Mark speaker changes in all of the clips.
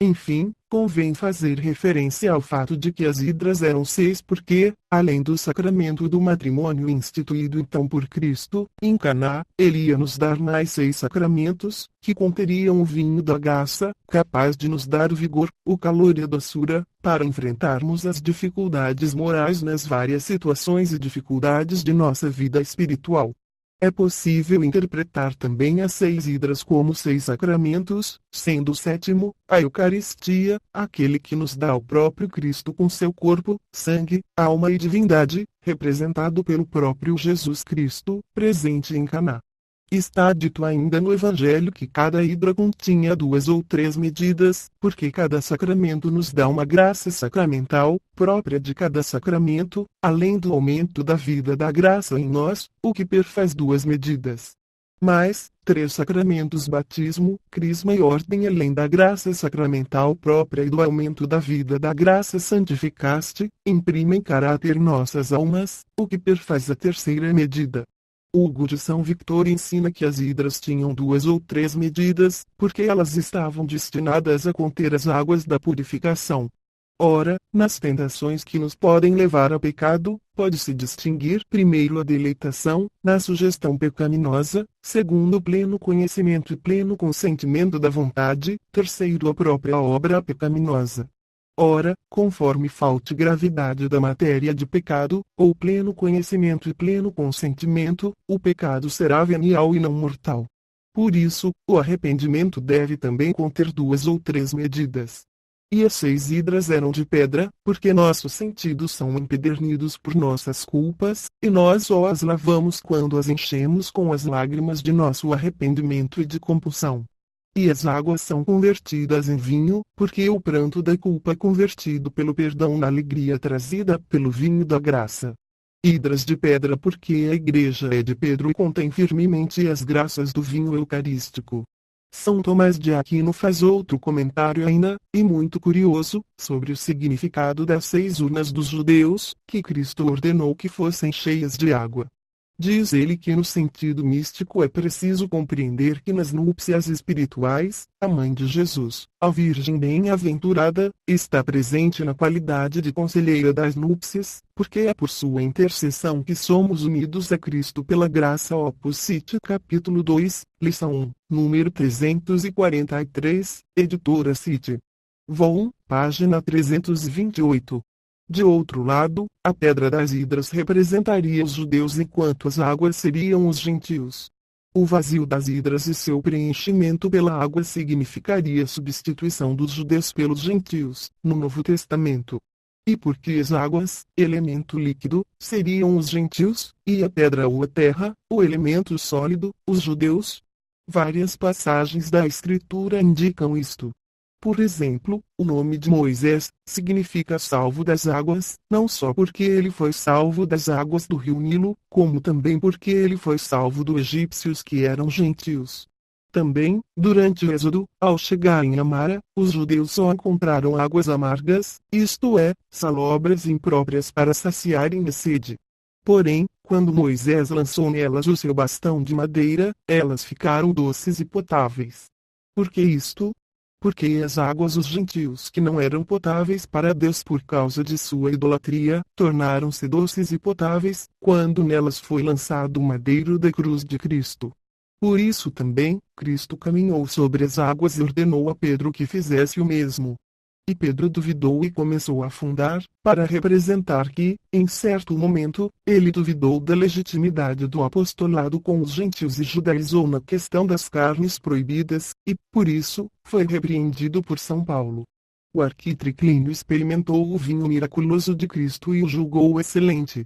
Speaker 1: Enfim, convém fazer referência ao fato de que as hidras eram 6 porque, além do sacramento do matrimônio instituído então por Cristo, em Caná, ele ia nos dar mais 6 sacramentos, que conteriam o vinho da graça, capaz de nos dar o vigor, o calor e a doçura, para enfrentarmos as dificuldades morais nas várias situações e dificuldades de nossa vida espiritual. É possível interpretar também as 6 hidras como 6 sacramentos, sendo o sétimo, a Eucaristia, aquele que nos dá o próprio Cristo com seu corpo, sangue, alma e divindade, representado pelo próprio Jesus Cristo, presente em Caná. Está dito ainda no Evangelho que cada hidra continha 2 ou 3 medidas, porque cada sacramento nos dá uma graça sacramental, própria de cada sacramento, além do aumento da vida da graça em nós, o que perfaz 2 medidas. Mais, 3 sacramentos: batismo, crisma e ordem, além da graça sacramental própria e do aumento da vida da graça santificaste, imprimem caráter em nossas almas, o que perfaz a 3ª medida. Hugo de São Victor ensina que as hidras tinham 2 ou 3 medidas, porque elas estavam destinadas a conter as águas da purificação. Ora, nas tentações que nos podem levar a pecado, pode-se distinguir primeiro a deleitação, na sugestão pecaminosa, segundo o pleno conhecimento e pleno consentimento da vontade, terceiro a própria obra pecaminosa. Ora, conforme falte gravidade da matéria de pecado, ou pleno conhecimento e pleno consentimento, o pecado será venial e não mortal. Por isso, o arrependimento deve também conter 2 ou 3 medidas. E as 6 hidras eram de pedra, porque nossos sentidos são empedernidos por nossas culpas, e nós só as lavamos quando as enchemos com as lágrimas de nosso arrependimento e de compulsão. E as águas são convertidas em vinho, porque o pranto da culpa é convertido pelo perdão na alegria trazida pelo vinho da graça. Hidras de pedra, porque a igreja é de Pedro e contém firmemente as graças do vinho eucarístico. São Tomás de Aquino faz outro comentário ainda, e muito curioso, sobre o significado das 6 urnas dos judeus, que Cristo ordenou que fossem cheias de água. Diz ele que no sentido místico é preciso compreender que nas núpcias espirituais, a mãe de Jesus, a Virgem bem-aventurada, está presente na qualidade de conselheira das núpcias, porque é por sua intercessão que somos unidos a Cristo pela graça. Opus City capítulo 2, lição 1, número 343, editora City. Vol. página 328. De outro lado, a pedra das hidras representaria os judeus enquanto as águas seriam os gentios. O vazio das hidras e seu preenchimento pela água significaria a substituição dos judeus pelos gentios, no Novo Testamento. E porque as águas, elemento líquido, seriam os gentios, e a pedra ou a terra, o elemento sólido, os judeus? Várias passagens da Escritura indicam isto. Por exemplo, o nome de Moisés significa salvo das águas, não só porque ele foi salvo das águas do rio Nilo, como também porque ele foi salvo dos egípcios que eram gentios. Também, durante o Êxodo, ao chegarem a Mara, os judeus só encontraram águas amargas, isto é, salobras impróprias para saciarem a sede. Porém, quando Moisés lançou nelas o seu bastão de madeira, elas ficaram doces e potáveis. Por que isto? Porque as águas os gentios que não eram potáveis para Deus por causa de sua idolatria, tornaram-se doces e potáveis, quando nelas foi lançado o madeiro da cruz de Cristo. Por isso também, Cristo caminhou sobre as águas e ordenou a Pedro que fizesse o mesmo. E Pedro duvidou e começou a afundar, para representar que, em certo momento, ele duvidou da legitimidade do apostolado com os gentios e judaizou na questão das carnes proibidas, e, por isso, foi repreendido por São Paulo. O arquitriclínio experimentou o vinho miraculoso de Cristo e o julgou excelente.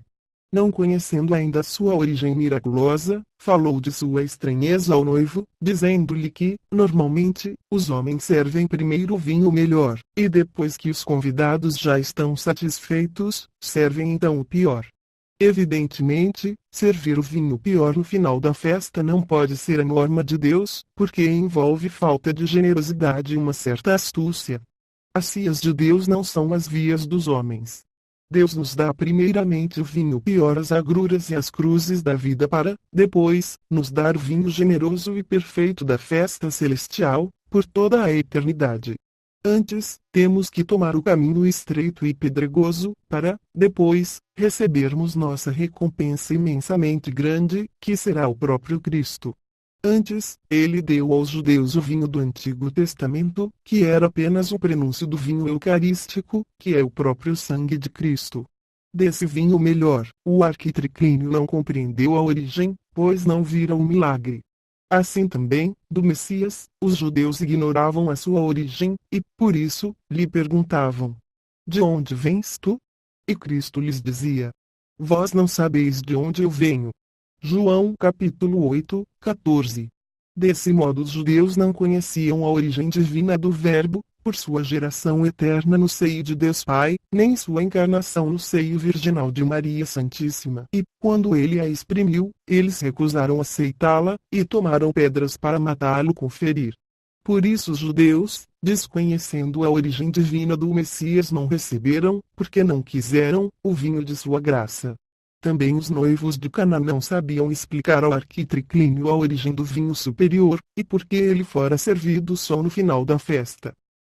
Speaker 1: Não conhecendo ainda sua origem miraculosa, falou de sua estranheza ao noivo, dizendo-lhe que, normalmente, os homens servem primeiro o vinho melhor, e depois que os convidados já estão satisfeitos, servem então o pior. Evidentemente, servir o vinho pior no final da festa não pode ser a norma de Deus, porque envolve falta de generosidade e uma certa astúcia. As vias de Deus não são as vias dos homens. Deus nos dá primeiramente o vinho pior, as agruras e as cruzes da vida para, depois, nos dar o vinho generoso e perfeito da festa celestial, por toda a eternidade. Antes, temos que tomar o caminho estreito e pedregoso, para, depois, recebermos nossa recompensa imensamente grande, que será o próprio Cristo. Antes, ele deu aos judeus o vinho do Antigo Testamento, que era apenas o prenúncio do vinho eucarístico, que é o próprio sangue de Cristo. Desse vinho melhor, o arquitriclínio não compreendeu a origem, pois não vira o milagre. Assim também, do Messias, os judeus ignoravam a sua origem, e, por isso, lhe perguntavam: De onde vens tu? E Cristo lhes dizia: Vós não sabeis de onde eu venho. João capítulo 8, 14. Desse modo os judeus não conheciam a origem divina do Verbo, por sua geração eterna no seio de Deus Pai, nem sua encarnação no seio virginal de Maria Santíssima. E, quando ele a exprimiu, eles recusaram aceitá-la, e tomaram pedras para matá-lo com ferir. Por isso os judeus, desconhecendo a origem divina do Messias, não receberam, porque não quiseram, o vinho de sua graça. Também os noivos de Caná não sabiam explicar ao arquitriclínio a origem do vinho superior, e por que ele fora servido só no final da festa.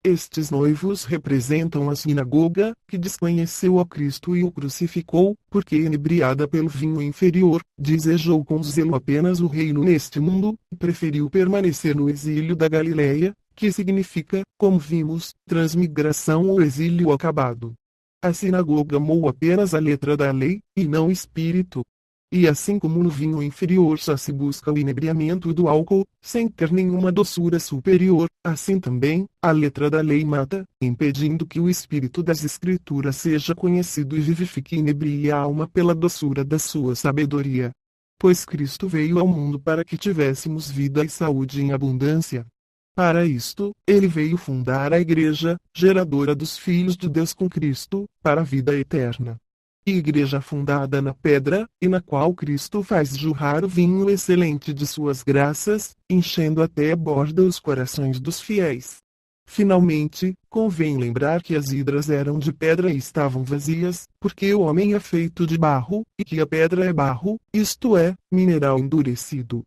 Speaker 1: Estes noivos representam a sinagoga, que desconheceu a Cristo e o crucificou, porque inebriada pelo vinho inferior, desejou com zelo apenas o reino neste mundo, e preferiu permanecer no exílio da Galileia, que significa, como vimos, transmigração ou exílio acabado. A sinagoga amou apenas a letra da lei, e não o espírito. E assim como no vinho inferior só se busca o inebriamento do álcool, sem ter nenhuma doçura superior, assim também, a letra da lei mata, impedindo que o espírito das escrituras seja conhecido e vivifique e inebrie a alma pela doçura da sua sabedoria. Pois Cristo veio ao mundo para que tivéssemos vida e saúde em abundância. Para isto, ele veio fundar a Igreja, geradora dos filhos de Deus com Cristo, para a vida eterna. Igreja fundada na pedra, e na qual Cristo faz jorrar o vinho excelente de suas graças, enchendo até a borda os corações dos fiéis. Finalmente, convém lembrar que as hidras eram de pedra e estavam vazias, porque o homem é feito de barro, e que a pedra é barro, isto é, mineral endurecido.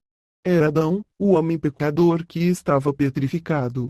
Speaker 1: Era Adão, o homem pecador que estava petrificado.